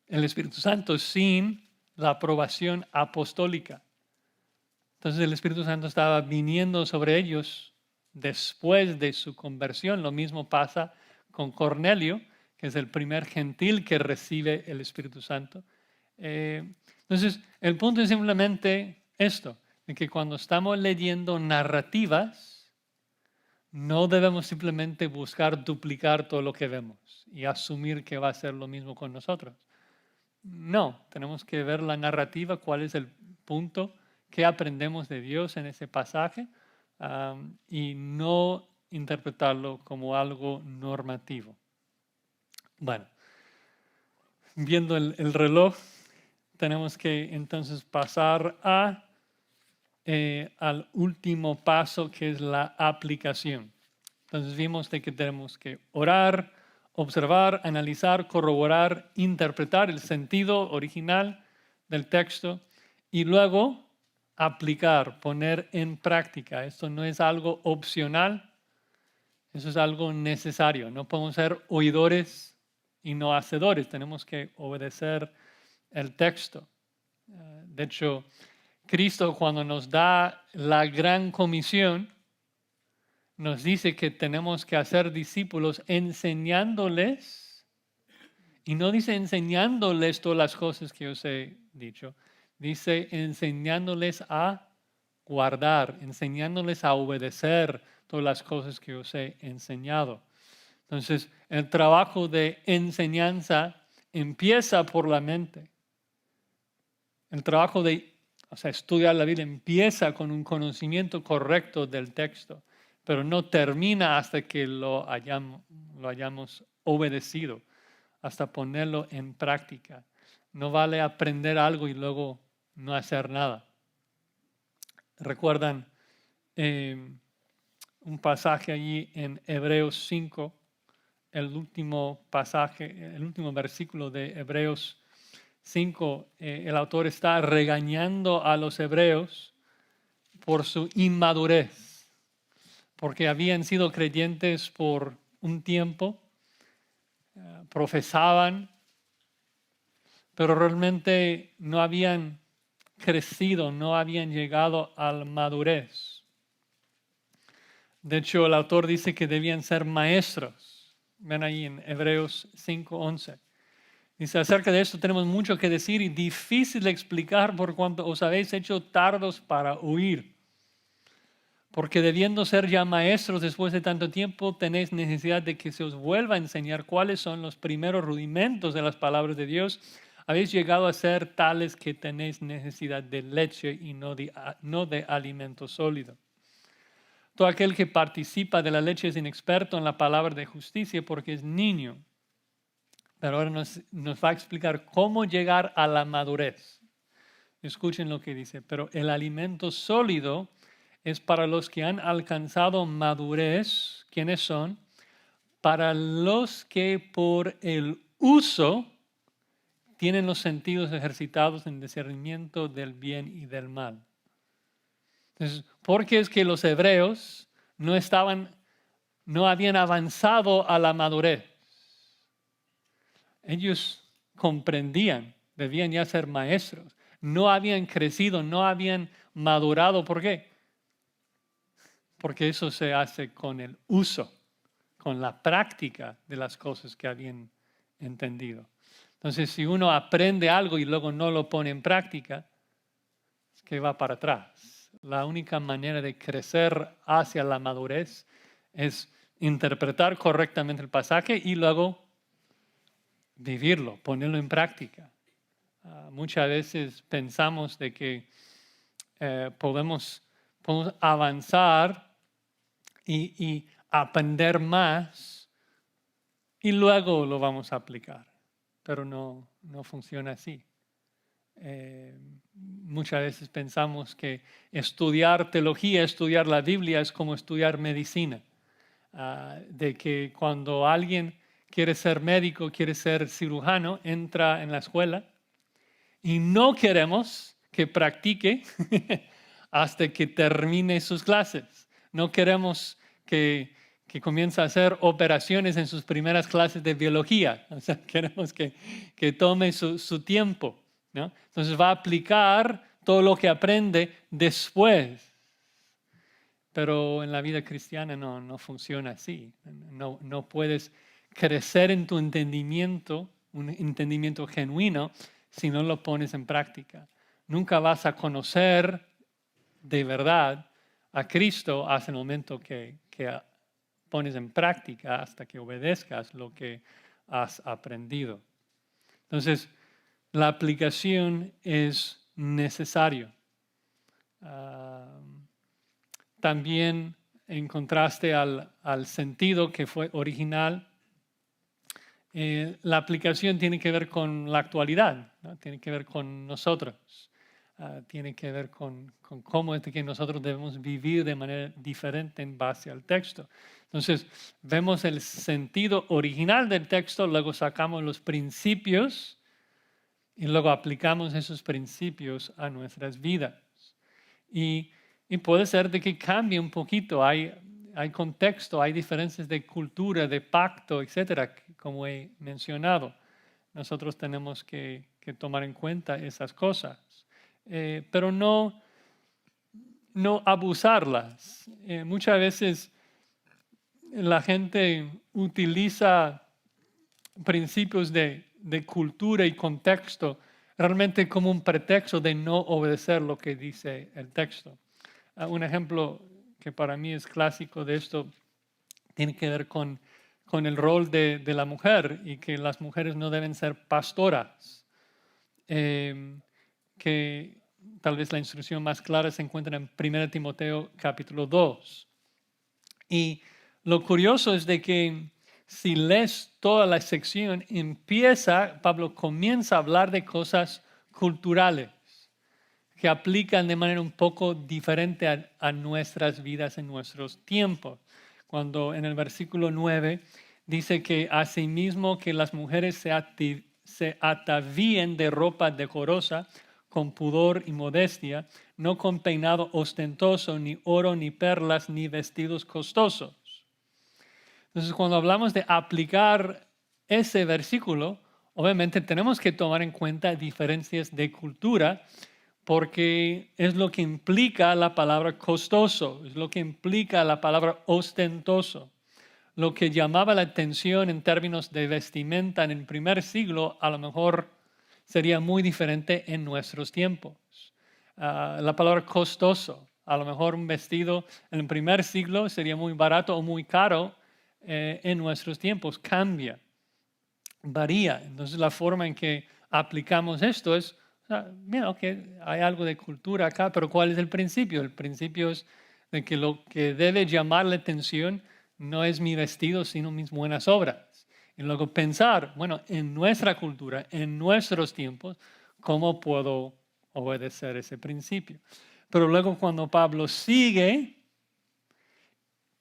el Espíritu Santo sin la aprobación apostólica. Entonces el Espíritu Santo estaba viniendo sobre ellos después de su conversión. Lo mismo pasa con Cornelio, que es el primer gentil que recibe el Espíritu Santo. Entonces, el punto es simplemente esto, de que cuando estamos leyendo narrativas, no debemos simplemente buscar duplicar todo lo que vemos y asumir que va a ser lo mismo con nosotros. No, tenemos que ver la narrativa, cuál es el punto que aprendemos de Dios en ese pasaje y no interpretarlo como algo normativo. Bueno, viendo el reloj, tenemos que entonces pasar al último paso, que es la aplicación. Entonces vimos de que tenemos que orar, observar, analizar, corroborar, interpretar el sentido original del texto y luego aplicar, poner en práctica. Esto no es algo opcional, eso es algo necesario. No podemos ser oidores y no hacedores, tenemos que obedecer el texto. De hecho, Cristo, cuando nos da la gran comisión, nos dice que tenemos que hacer discípulos enseñándoles, y no dice enseñándoles todas las cosas que os he dicho, dice enseñándoles a guardar, enseñándoles a obedecer todas las cosas que os he enseñado. Entonces, el trabajo de enseñanza empieza por la mente. El trabajo de estudiar la Biblia empieza con un conocimiento correcto del texto, pero no termina hasta que lo hayamos obedecido, hasta ponerlo en práctica. No vale aprender algo y luego no hacer nada. ¿Recuerdan un pasaje allí en Hebreos 5, el último pasaje, el último versículo de Hebreos 5, el autor está regañando a los hebreos por su inmadurez, porque habían sido creyentes por un tiempo, profesaban, pero realmente no habían crecido, no habían llegado a la madurez. De hecho, el autor dice que debían ser maestros. Ven ahí en Hebreos 5:11. Dice, acerca de esto tenemos mucho que decir y difícil de explicar por cuanto os habéis hecho tardos para oír. Porque debiendo ser ya maestros después de tanto tiempo, tenéis necesidad de que se os vuelva a enseñar cuáles son los primeros rudimentos de las palabras de Dios. Habéis llegado a ser tales que tenéis necesidad de leche y no de alimento sólido. Todo aquel que participa de la leche es inexperto en la palabra de justicia porque es niño. Pero ahora nos va a explicar cómo llegar a la madurez. Escuchen lo que dice. Pero el alimento sólido es para los que han alcanzado madurez. ¿Quiénes son? Para los que por el uso tienen los sentidos ejercitados en discernimiento del bien y del mal. Entonces, ¿por qué es que los hebreos no habían avanzado a la madurez? Ellos comprendían, debían ya ser maestros. No habían crecido, no habían madurado. ¿Por qué? Porque eso se hace con el uso, con la práctica de las cosas que habían entendido. Entonces, si uno aprende algo y luego no lo pone en práctica, es que va para atrás. La única manera de crecer hacia la madurez es interpretar correctamente el pasaje y luego vivirlo, ponerlo en práctica. Muchas veces pensamos de que podemos avanzar y aprender más y luego lo vamos a aplicar, pero no funciona así. Muchas veces pensamos que estudiar teología, estudiar la Biblia es como estudiar medicina, de que cuando alguien quiere ser médico, quiere ser cirujano, entra en la escuela y no queremos que practique hasta que termine sus clases. No queremos que comience a hacer operaciones en sus primeras clases de biología. O sea, queremos que tome su tiempo, ¿no? Entonces va a aplicar todo lo que aprende después. Pero en la vida cristiana no funciona así. No puedes crecer en tu entendimiento, un entendimiento genuino, si no lo pones en práctica. Nunca vas a conocer de verdad a Cristo hasta el momento que pones en práctica, hasta que obedezcas lo que has aprendido. Entonces, la aplicación es necesario. También en contraste al sentido que fue original, la aplicación tiene que ver con la actualidad, ¿no? Tiene que ver con nosotros, tiene que ver con cómo es que nosotros debemos vivir de manera diferente en base al texto. Entonces, vemos el sentido original del texto, luego sacamos los principios y luego aplicamos esos principios a nuestras vidas. Y puede ser de que cambie un poquito, hay contexto, hay diferencias de cultura, de pacto, etcétera, como he mencionado. Nosotros tenemos que tomar en cuenta esas cosas, pero no abusarlas. Muchas veces la gente utiliza principios de cultura y contexto realmente como un pretexto de no obedecer lo que dice el texto. Un ejemplo que para mí es clásico de esto tiene que ver con el rol de la mujer y que las mujeres no deben ser pastoras. Que tal vez la instrucción más clara se encuentra en 1 Timoteo capítulo 2. Y lo curioso es de que si lees toda la sección, Pablo comienza a hablar de cosas culturales que aplican de manera un poco diferente a nuestras vidas en nuestros tiempos. Cuando en el versículo 9 dice que asimismo que las mujeres se atavíen de ropa decorosa, con pudor y modestia, no con peinado ostentoso, ni oro, ni perlas, ni vestidos costosos. Entonces, cuando hablamos de aplicar ese versículo, obviamente tenemos que tomar en cuenta diferencias de cultura, porque es lo que implica la palabra costoso, es lo que implica la palabra ostentoso. Lo que llamaba la atención en términos de vestimenta en el primer siglo, a lo mejor sería muy diferente en nuestros tiempos. La palabra costoso, a lo mejor un vestido en el primer siglo sería muy barato o muy caro, en nuestros tiempos cambia, varía. Entonces la forma en que aplicamos esto es, mira, okay, hay algo de cultura acá, pero ¿cuál es el principio? El principio es de que lo que debe llamar la atención no es mi vestido, sino mis buenas obras. Y luego pensar, bueno, en nuestra cultura, en nuestros tiempos, ¿cómo puedo obedecer ese principio? Pero luego cuando Pablo sigue,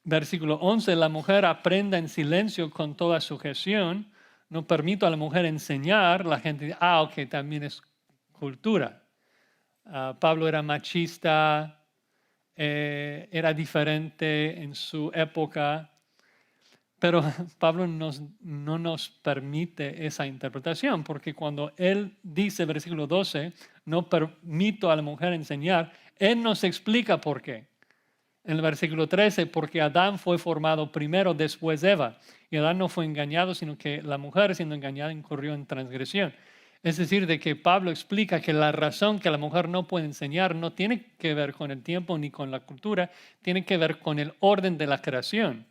versículo 11, la mujer aprenda en silencio con toda sujeción. No permito a la mujer enseñar. La gente dice, ok, también es cultura. Pablo era machista, era diferente en su época, pero Pablo no nos permite esa interpretación, porque cuando él dice, versículo 12, no permito a la mujer enseñar, él nos explica por qué. En el versículo 13, porque Adán fue formado primero, después Eva. Y Adán no fue engañado, sino que la mujer, siendo engañada, incurrió en transgresión. Es decir, de que Pablo explica que la razón que la mujer no puede enseñar no tiene que ver con el tiempo ni con la cultura, tiene que ver con el orden de la creación.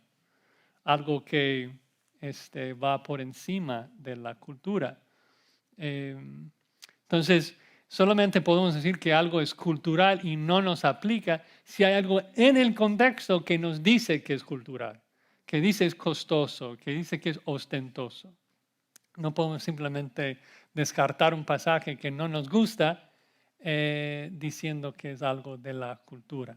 Algo que va por encima de la cultura. Entonces, solamente podemos decir que algo es cultural y no nos aplica si hay algo en el contexto que nos dice que es cultural, que dice es costoso, que dice que es ostentoso. No podemos simplemente descartar un pasaje que no nos gusta diciendo que es algo de la cultura.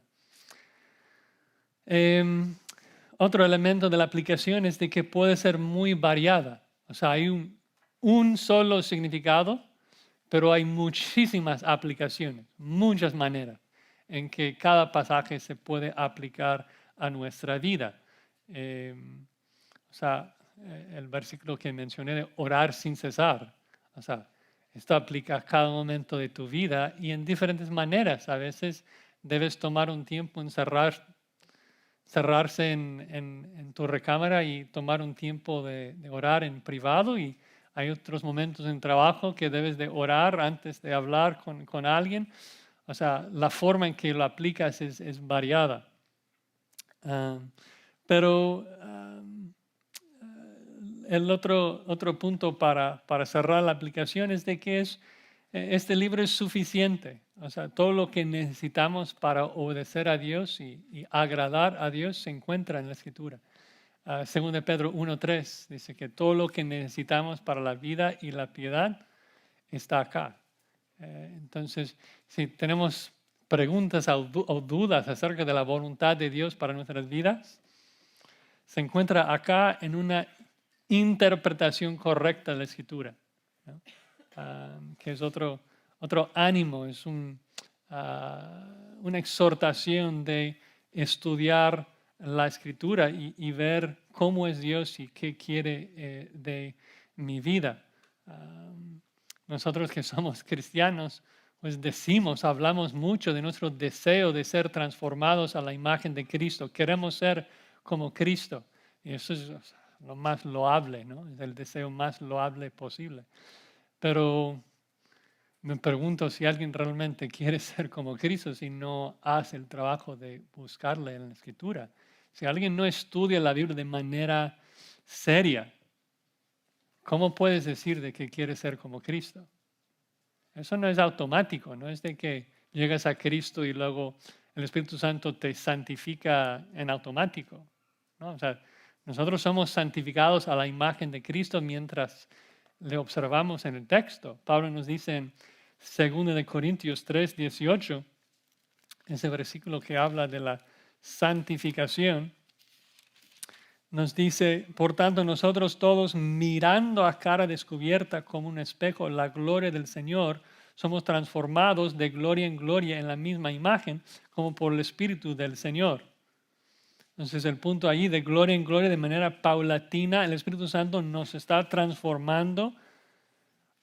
Otro elemento de la aplicación es de que puede ser muy variada. O sea, hay un solo significado, pero hay muchísimas aplicaciones, muchas maneras en que cada pasaje se puede aplicar a nuestra vida. El versículo que mencioné de orar sin cesar. O sea, esto aplica a cada momento de tu vida y en diferentes maneras. A veces debes tomar un tiempo, cerrarse en tu recámara y tomar un tiempo de orar en privado, y Hay otros momentos en trabajo que debes de orar antes de hablar con alguien. O sea, la forma en que lo aplicas es variada. Pero el otro punto para cerrar la aplicación es de que este libro es suficiente. O sea, todo lo que necesitamos para obedecer a Dios y agradar a Dios se encuentra en la Escritura. Según de Pedro 1:3 dice que todo lo que necesitamos para la vida y la piedad está acá. Entonces, si tenemos preguntas o dudas acerca de la voluntad de Dios para nuestras vidas, se encuentra acá en una interpretación correcta de la Escritura, ¿no? Que es otro ánimo, es una exhortación de estudiar la Escritura y ver cómo es Dios y qué quiere de mi vida. Nosotros que somos cristianos, pues hablamos mucho de nuestro deseo de ser transformados a la imagen de Cristo. Queremos ser como Cristo. Y eso es lo más loable, ¿no? Es el deseo más loable posible. Pero me pregunto si alguien realmente quiere ser como Cristo si no hace el trabajo de buscarle en la Escritura. Si alguien no estudia la Biblia de manera seria, ¿cómo puedes decir de que quieres ser como Cristo? Eso no es automático, no es de que llegas a Cristo y luego el Espíritu Santo te santifica en automático, ¿no? O sea, nosotros somos santificados a la imagen de Cristo mientras le observamos en el texto. Pablo nos dice en 2 de Corintios 3:18, ese versículo que habla de la santificación, nos dice, por tanto, nosotros todos mirando a cara descubierta como un espejo la gloria del Señor, somos transformados de gloria en gloria en la misma imagen, como por el Espíritu del Señor. Entonces, el punto ahí de gloria en gloria, de manera paulatina, el Espíritu Santo nos está transformando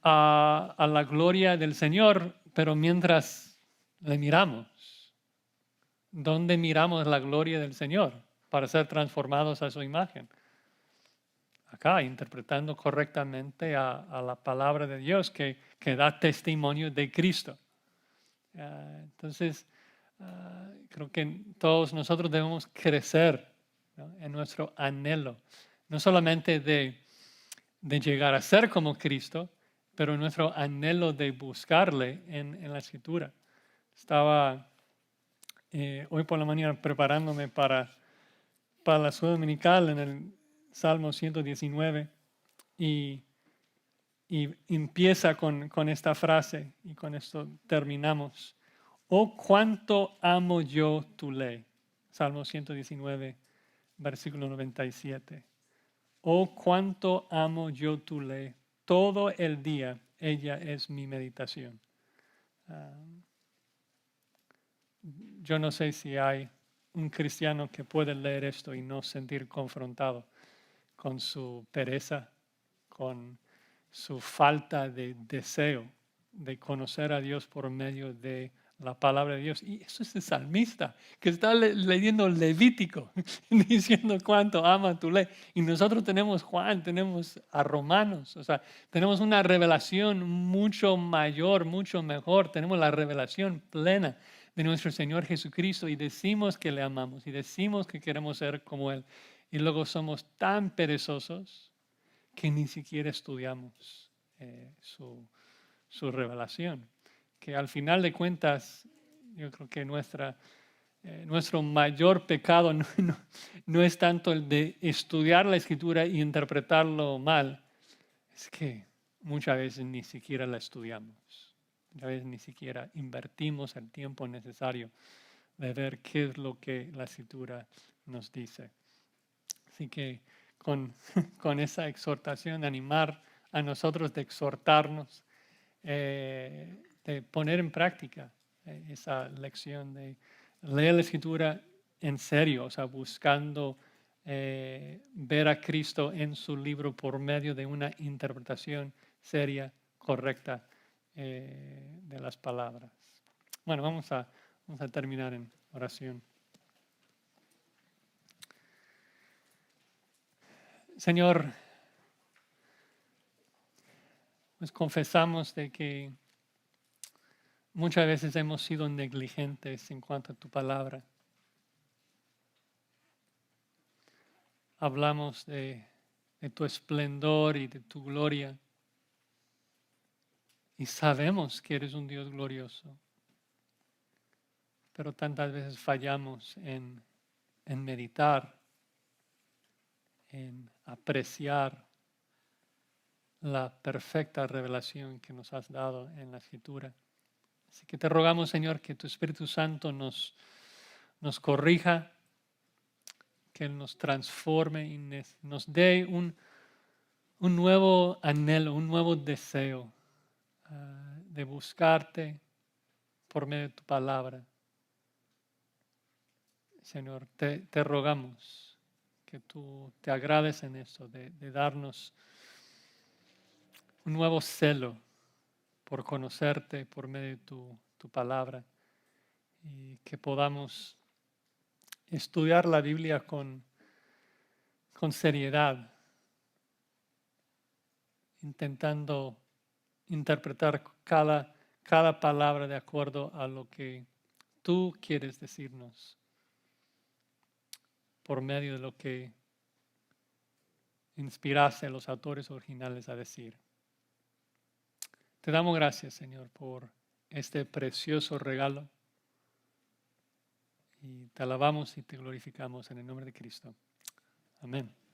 a la gloria del Señor, pero mientras le miramos, ¿dónde miramos la gloria del Señor para ser transformados a su imagen? Acá, interpretando correctamente a la palabra de Dios que da testimonio de Cristo. Entonces, creo que todos nosotros debemos crecer, ¿no?, en nuestro anhelo, no solamente de llegar a ser como Cristo, pero en nuestro anhelo de buscarle en la Escritura. Estaba hoy por la mañana preparándome para la escuela dominical en el Salmo 119 y empieza con esta frase y con esto terminamos. Oh, cuánto amo yo tu ley. Salmo 119, versículo 97. Oh, cuánto amo yo tu ley. Todo el día ella es mi meditación. Yo no sé si hay un cristiano que puede leer esto y no sentir confrontado con su pereza, con su falta de deseo de conocer a Dios por medio de la palabra de Dios. Y eso es el salmista que está leyendo Levítico, diciendo cuánto ama tu ley. Y nosotros tenemos Juan, tenemos a Romanos, o sea, tenemos una revelación mucho mayor, mucho mejor. Tenemos la revelación plena de nuestro Señor Jesucristo y decimos que le amamos y decimos que queremos ser como Él. Y luego somos tan perezosos que ni siquiera estudiamos su revelación. Que al final de cuentas, yo creo que nuestro mayor pecado no es tanto el de estudiar la Escritura y interpretarlo mal, es que muchas veces ni siquiera la estudiamos. Muchas veces ni siquiera invertimos el tiempo necesario de ver qué es lo que la Escritura nos dice. Así que con esa exhortación, de animar a nosotros, de exhortarnos, de poner en práctica esa lección de leer la Escritura en serio, o sea, buscando ver a Cristo en su libro por medio de una interpretación seria, correcta de las palabras. Bueno, vamos a terminar en oración. Señor, Pues confesamos de que muchas veces hemos sido negligentes en cuanto a tu palabra. Hablamos de tu esplendor y de tu gloria. Y sabemos que eres un Dios glorioso. Pero tantas veces fallamos en meditar, en apreciar la perfecta revelación que nos has dado en la Escritura. Así que te rogamos, Señor, que tu Espíritu Santo nos corrija, que Él nos transforme y nos dé un nuevo anhelo, un nuevo deseo de buscarte por medio de tu palabra. Señor, te rogamos que tú te agrades en eso, de darnos un nuevo celo por conocerte por medio de tu palabra y que podamos estudiar la Biblia con seriedad, intentando interpretar cada palabra de acuerdo a lo que tú quieres decirnos por medio de lo que inspiraste a los autores originales a decir. Te damos gracias, Señor, por este precioso regalo y te alabamos y te glorificamos en el nombre de Cristo. Amén.